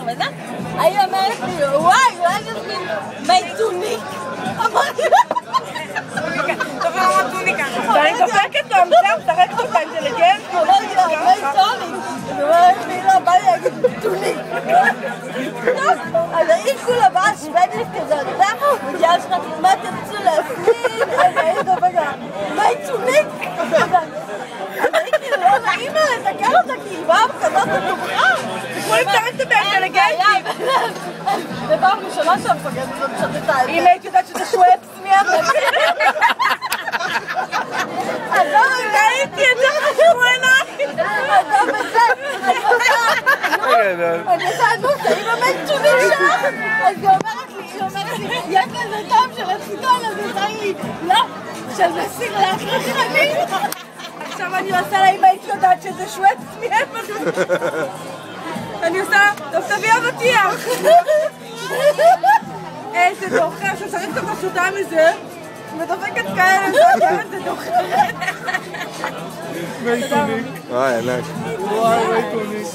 וזה, היא אומרת לי, וואי, אולי נזמין מי טוניק. אמרתי לה, טוב, לא אמרת טוניקה. ואני דופקת לו, מצב, שחקת אותה אינטליגנט. אמרתי לה, מי טוניק. היא אומרת לי, לא, בא לי להגיד טוניק. טוב, אז היא כולה באה שוודית כזה, אתה יודע, בגלל שלך, מה תרצו להזמין? אז היא דופקת לה, מי טוניק. אז היא כאילו לא נעים לה לתקן אותה, כי היא באה כזאת בטוחה. כמו לצחקת באינטליגנטים. זה פעם ראשונה שהמפגדת הזאת שתתה את זה. אם היית יודעת שזה שוואפס מיד. אז לא ראיתי את זה חשבו עיניי. אז לא בזה, אני עושה נוסה, היא באמת שובים שלך. אז היא אומרת לי, יש לזה טעם של הסיטון, אז היא עושה לי, לא, של מסיר לאחר אני. עכשיו אני עושה לה אם היית יודעת שזה שוואפס מיד. אני עושה, טוב תביא אבטיח. איזה דוחה, ששחקת אותה שותה מזה. ודופקת כאלה, זה דוחה. מי טוניק. וואי, ענק. וואי, מי טוניק.